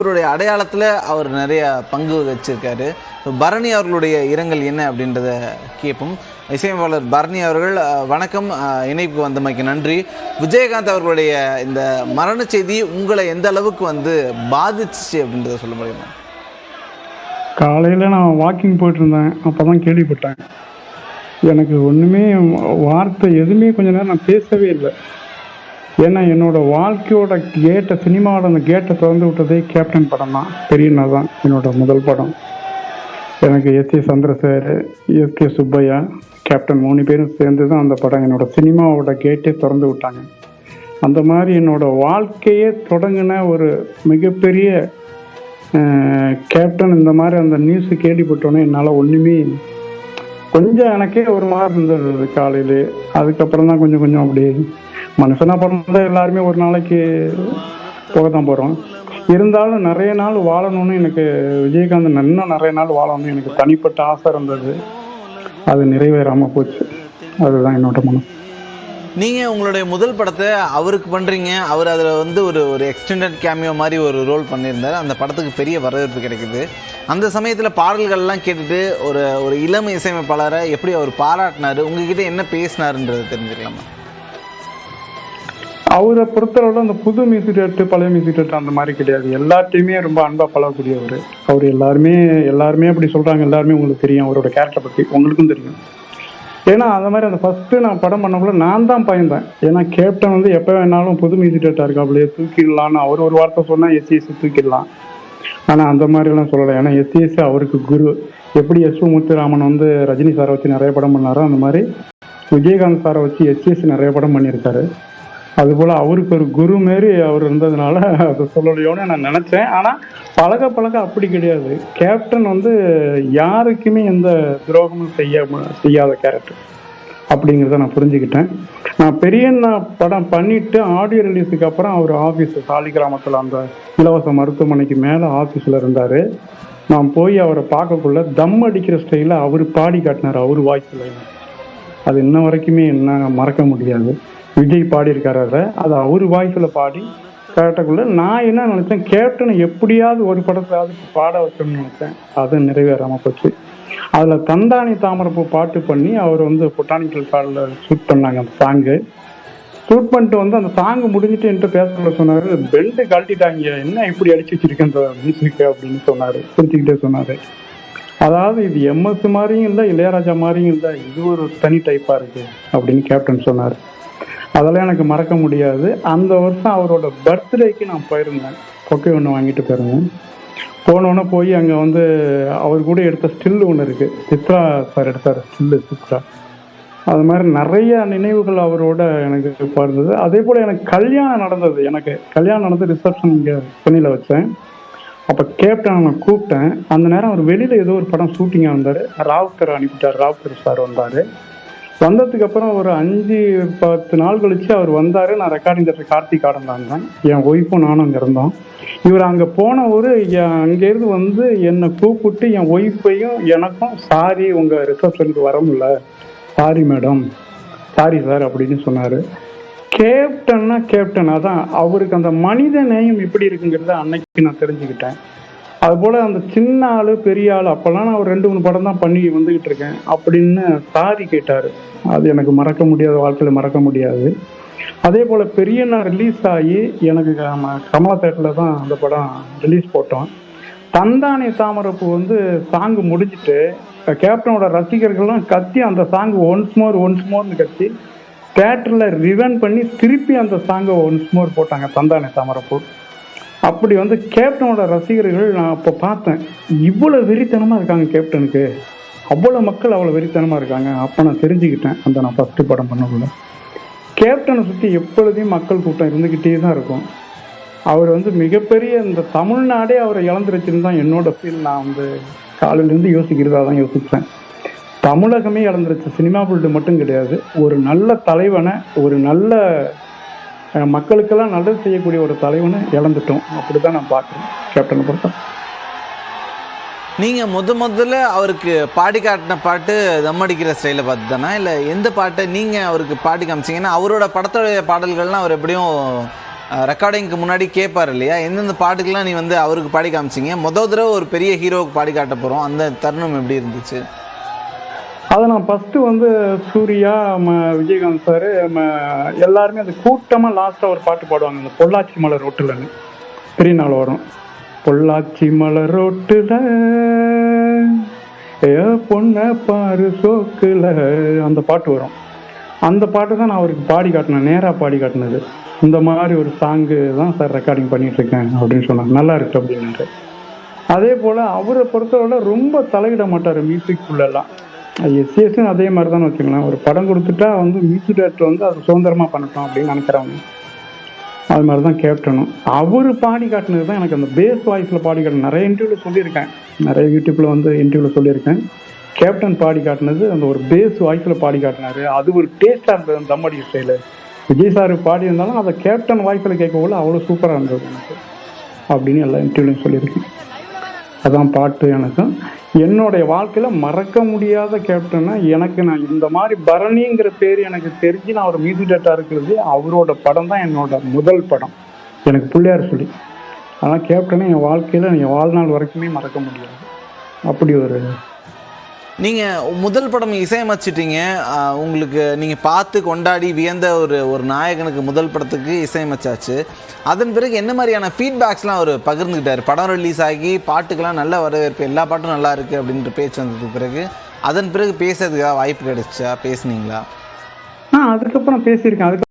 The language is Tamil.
அவருடைய அடையாளத்தில் அவர் நிறைய பங்கு வச்சிருக்காரு. பரணி அவர்களுடைய இரங்கல் என்ன அப்படின்றத கேட்போம். இசையமைப்பாளர் பரணி அவர்கள், வணக்கம். இணைப்பு வந்தமைக்கு நன்றி. விஜயகாந்த் அவர்களுடைய இந்த மரண செய்தி உங்களை எந்த அளவுக்கு பாதிச்சு அப்படின்றத சொல்ல முடியுமா? காலையில் நான் வாக்கிங் போயிட்டு இருந்தேன், அப்போ தான் கேள்விப்பட்டேன். எனக்கு ஒன்றுமே வார்த்தை எதுவுமே கொஞ்ச நேரம் நான் பேசவே இல்லை. ஏன்னா என்னோடய வாழ்க்கையோட கேட்டை, சினிமாவோட அந்த கேட்டை திறந்து விட்டதே கேப்டன் படம் தான். பெரியண்ணா தான் என்னோட முதல் படம். எனக்கு S A. Chandrasekhar, S K. Subbaiah, captain 3 பேரும் சேர்ந்து தான் அந்த படம் என்னோடய சினிமாவோட கேட்டே திறந்து விட்டாங்க. அந்த மாதிரி என்னோடய வாழ்க்கையே தொடங்கின ஒரு மிகப்பெரிய கேப்டன். இந்த மாதிரி அந்த நியூஸு கேள்விப்பட்டோன்னே என்னால் ஒன்றுமே கொஞ்சம் எனக்கே ஒரு மாதிரி இருந்தது காலையிலே. அதுக்கப்புறம் தான் கொஞ்சம் அப்படியே மனுஷனாக பிறந்தா எல்லாருமே ஒரு நாளைக்கு போக தான் போகிறோம். இருந்தாலும் நிறைய நாள் வாழணும்னு எனக்கு விஜயகாந்த் இன்னும் நிறைய நாள் வாழணும்னு எனக்கு தனிப்பட்ட ஆசை இருந்தது. அது நிறைவேறாமல் போச்சு. அதுதான் என்னோட மனம். நீங்கள் உங்களுடைய முதல் படத்தை அவருக்கு பண்ணுறீங்க. அவர் அதில் ஒரு எக்ஸ்டெண்டட் கேமியோ மாதிரி ஒரு ரோல் பண்ணியிருந்தார். அந்த படத்துக்கு பெரிய வரவேற்பு கிடைக்குது. அந்த சமயத்தில் பாடல்கள்லாம் கேட்டுட்டு ஒரு இளம் இசையமைப்பாளரை எப்படி அவர் பாராட்டினார், உங்ககிட்ட என்ன பேசினாருன்றது தெரிஞ்சுக்கலாமா? அவரை பொறுத்தளவில் அந்த புது மியூசிக் டேரக்டர், பழைய மியூசிக் டேரக்டர் அந்த மாதிரி கிடையாது. எல்லாத்தையுமே ரொம்ப அன்பாக பழகக்கூடியவர். அவர் எல்லாருமே அப்படி சொல்கிறாங்க. எல்லாருமே உங்களுக்கு தெரியும் அவரோட கேரக்டரை பற்றி, உங்களுக்கும் தெரியும். ஏன்னா அந்த மாதிரி அந்த ஃபஸ்ட்டு நான் படம் பண்ணக்குள்ள நான் தான் பயந்தேன். ஏன்னா கேப்டன் எப்போ வேணாலும் புது மியூசிக் டேரக்டர் இருக்காப்லையே தூக்கிடலான்னு அவர் ஒரு வார்த்தை சொன்னால் எஸ்இஎஸ் தூக்கிடலாம். ஆனால் அந்த மாதிரிலாம் சொல்லலை. ஏன்னா எஸ்இஎஸ் அவருக்கு குரு. எப்படி எஸ்.வி. முத்துராமன் ரஜினி சாரை வச்சு நிறைய படம் பண்ணாரோ, அந்த மாதிரி விஜயகாந்த் சாரை வச்சு எஸ்இஎஸ் நிறைய படம் பண்ணியிருக்காரு. அதுபோல் அவருக்கு ஒரு குரு மாரி அவர் இருந்ததுனால அதை சொல்லலையோன்னு நான் நினச்சேன். ஆனால் பழக அப்படி கிடையாது. கேப்டன் யாருக்குமே எந்த துரோகமும் செய்யாத கேரக்டர் அப்படிங்கிறத நான் புரிஞ்சுக்கிட்டேன். நான் பெரியண்ணா படம் பண்ணிவிட்டு ஆடியோ ரிலீஸுக்கு அப்புறம் அவர் ஆஃபீஸ் சாலிகிராமத்தில் அந்த இலவச மருத்துவமனைக்கு மேலே ஆஃபீஸில் இருந்தார். நான் போய் அவரை பார்க்கக்குள்ள தம் அடிக்கிற ஸ்டைலில் அவர் பாடி காட்டினார். அவர் வாய்ஸில் அது இன்ன வரைக்குமே என்ன மறக்க முடியாது. விஜய் பாடியிருக்காரு. அது அவர் வாய்ஸில் பாடி கேட்டக்குள்ள நான் என்ன நினச்சேன், கேப்டனை எப்படியாவது ஒரு படத்தையாவது பாட வச்சோம்னு நினச்சேன். அது நிறைவேறாமல் போச்சு. அதில் தந்தானி தாமரைப்பூ பாட்டு பண்ணி அவர் பொட்டானிக்கல் கார்டில் ஷூட் பண்ணாங்க. அந்த சாங்கு ஷூட் பண்ணிட்டு அந்த சாங்கு முடிஞ்சுட்டு என்கிட்ட பேச சொன்னார், பெல்ட்டு கழட்டிட்டாங்க, என்ன இப்படி அடிச்சு வச்சிருக்கேன் அந்த மியூசிக்கு அப்படின்னு சொன்னார். சிரிச்சுக்கிட்டே சொன்னார். அதாவது இது எம்எஸ் மாதிரியும் இல்லை, இளையராஜா மாதிரியும் இல்லை, இது ஒரு தனி டைப்பாக இருக்குது அப்படின்னு கேப்டன் சொன்னார். அதெல்லாம் எனக்கு மறக்க முடியாது. அந்த வருஷம் அவரோட பர்த்டேக்கு நான் போயிருந்தேன். பொக்கை ஒன்று வாங்கிட்டு போயிருந்தேன். போனோன்னே போய் அங்கே அவர் கூட எடுத்த ஸ்டில்லு ஒன்று இருக்குது. சித்ரா சார் எடுத்தார் ஸ்டில்லு, சித்ரா. அது மாதிரி நிறைய நினைவுகள் அவரோட எனக்கு இருந்தது. அதே போல் எனக்கு கல்யாணம் நடந்தது. எனக்கு கல்யாணம் நடந்து ரிசப்ஷன் இங்கே சென்னையில் வச்சேன். அப்போ கேப்டன் நான் கூப்பிட்டேன். அந்த நேரம் அவர் வெளியில் ஏதோ ஒரு படம் ஷூட்டிங்காக வந்தார். ராவுத்தர் அனுப்பிட்டார். ராவுத்தர் சார் வந்தார். வந்ததுக்கு அப்புறம் ஒரு 5-10 நாள் கழிச்சு அவர் வந்தார். நான் ரெக்கார்டிங் தேட்டர் கார்த்திக் ஆடம் இருந்தேன். என் ஒய்ஃபும் நானும் அங்கே இருந்தோம். இவர் அங்கே போனவர் அங்கேருந்து என்னை கூப்பிட்டு என் ஒய்ஃபையும் எனக்கும், சாரி உங்கள் ரிசப்ஷனுக்கு வர முடியல, சாரி மேடம், சாரி சார் அப்படின்னு சொன்னார். கேப்டன்னா கேப்டன். அதான் அவருக்கு அந்த மனித நேயம் எப்படி இருக்குங்கிறத அன்னைக்கு நான் தெரிஞ்சுக்கிட்டேன். அதுபோல் அந்த சின்ன ஆள் பெரிய ஆள் அப்போல்லாம் நான் ஒரு 2-3 படம் தான் பண்ணி வந்துக்கிட்டு இருக்கேன் அப்படின்னு சாரி கேட்டார். அது எனக்கு மறக்க முடியாத, வாழ்க்கையில் மறக்க முடியாது. அதே போல் பெரியண்ணா ரிலீஸ் ஆகி எனக்கு கமலா தேட்டரில் தான் அந்த படம் ரிலீஸ் போட்டோம். தந்தானே தாமரைப்பூ சாங்கு முடிஞ்சிட்டு கேப்டனோட ரசிகர்கள்லாம் கத்தி அந்த சாங்கு ஒன்ஸ் மோர்னு கத்தி தேட்டரில் ரிவன் பண்ணி திருப்பி அந்த சாங்கை ஒன்ஸ் மோர் போட்டாங்க, தந்தானே தாமரைப்பூ. அப்படி கேப்டனோட ரசிகர்கள் நான் அப்போ பார்த்தேன், இவ்வளோ வெறித்தனமாக இருக்காங்க கேப்டனுக்கு, அவ்வளோ மக்கள் அவ்வளோ வெறித்தனமாக இருக்காங்க. அப்போ நான் தெரிஞ்சுக்கிட்டேன். நான் ஃபஸ்ட்டு படம் பண்ணக்குள்ள கேப்டனை சுற்றி எப்பொழுதையும் மக்கள் கூட்டம் இருந்துக்கிட்டே தான் இருக்கும். அவர் மிகப்பெரிய இந்த தமிழ்நாடே அவரை இழந்துருச்சுன்னு தான் என்னோட ஃபீல். நான் காலையிலேருந்து யோசிக்கிறதா தான் யோசிப்பேன். தமிழகமே இழந்துருச்சு. சினிமா ஃபீல்டு மட்டும் கிடையாது. ஒரு நல்ல தலைவனை, ஒரு நல்ல மக்களுக்கெல்லாம் நல்லது செய்யக்கூடிய ஒரு தலைவனை இழந்துட்டோம். அப்படி தான் நான் பார்க்குறேன் கேப்டனை பொறுத்த. நீங்கள் முதல்ல அவருக்கு பாடி காட்டின பாட்டு தம் அடிக்கிற ஸ்டைலை பார்த்து தானே, இல்லை எந்த பாட்டை நீங்கள் அவருக்கு பாடி காமிச்சிங்கன்னா? அவரோட படத்தோடைய பாடல்கள்லாம் அவர் எப்படியும் ரெக்கார்டிங்க்கு முன்னாடி கேட்பார் இல்லையா, எந்தெந்த பாட்டுக்கெல்லாம் நீ வந்து அவருக்கு பாடி காமிச்சிங்க, முதல் தடவை ஒரு பெரிய ஹீரோவுக்கு பாடி காட்ட போகிறோம், அந்த தருணம் எப்படி இருந்துச்சு? அதை நான் ஃபஸ்ட்டு வந்து சூர்யா, விஜயகாந்த் சார், எல்லாருமே அந்த கூட்டமாக லாஸ்ட்டாக ஒரு பாட்டு பாடுவாங்க, இந்த பொள்ளாச்சி மலர் ரோட்டில்னு பெரிய நாள் வரும். பொள்ளாச்சி மலர் ரோட்டில் பொண்ணை பாரு சோக்குல, அந்த பாட்டு வரும். அந்த பாட்டு தான் நான் அவருக்கு பாடி காட்டினேன், நேராக பாடி காட்டினது. இந்த மாதிரி ஒரு சாங்கு தான் சார் ரெக்கார்டிங் பண்ணிகிட்ருக்கேன் அப்படின்னு சொன்னாங்க. நல்லா இருக்கு அப்படின்னாரு. அதே போல் அவரை பொறுத்தவரை ரொம்ப தலையிட மாட்டார் மியூசிக்குள்ளெல்லாம். எஸ்சிஎஸ்ன்னு அதே மாதிரி தான் வச்சுக்கலாம். ஒரு படம் கொடுத்துட்டா வந்து மியூசிக் டைரக்டர் வந்து அது சுதந்திரமாக பண்ணட்டும் அப்படின்னு நினைக்கிறவங்க. அது மாதிரி தான் கேப்டனும். அவர் பாடி காட்டினது தான் எனக்கு அந்த பேஸ் வாய்ஸில் பாடி காட்டின நிறைய இன்டர்வியூவில் சொல்லியிருக்கேன், நிறைய யூடியூப்பில் வந்து இன்டர்வியூவில் சொல்லியிருக்கேன். கேப்டன் பாடி காட்டினது அந்த ஒரு பேஸ் வாய்ஸில் பாடி காட்டினாரு. அது ஒரு டேஸ்டாக இருந்தது அந்த தம்மடி ஸ்டைலு. விஜய் சார் பாடி இருந்தாலும் அதை கேப்டன் வாய்ஸில் கேட்கக்குள்ள அவ்வளோ சூப்பராக இருந்தது எனக்கு அப்படின்னு எல்லா இன்டர்வியூலையும் சொல்லியிருக்கேன். அதான் பாட்டு எனக்கு என்னுடைய வாழ்க்கையில் மறக்க முடியாத கேப்டன்னா எனக்கு, நான் இந்த மாதிரி பரணிங்கிற பேர் எனக்கு தெரிஞ்சு நான் ஒரு மியூசிக் டேரக்டராக இருக்கிறது அவரோட படம் தான் என்னோட முதல் படம், எனக்கு பிள்ளையார் சொல்லி. ஆனால் கேப்டனை என் வாழ்க்கையில் என் வாழ்நாள் வரைக்குமே மறக்க முடியாது. அப்படி ஒரு நீங்கள் முதல் படம் இசையமைச்சிட்டீங்க, உங்களுக்கு நீங்கள் பார்த்து கொண்டாடி வியந்த ஒரு நாயகனுக்கு முதல் படத்துக்கு இசையமைச்சாச்சு. அதன் பிறகு என்ன மாதிரியான ஃபீட்பேக்ஸ்லாம் அவர் பகிர்ந்துக்கிட்டார்? படம் ரிலீஸ் ஆகி பாட்டுக்கெல்லாம் நல்ல வரவேற்பு, எல்லா பாட்டும் நல்லா இருக்குது அப்படின்ற பேச்சு வந்ததுக்கு பிறகு அதன் பிறகு பேசுறதுக்காக வாய்ப்பு கிடைச்சா, பேசுனீங்களா? அதுக்கப்புறம் பேசியிருக்கேன்.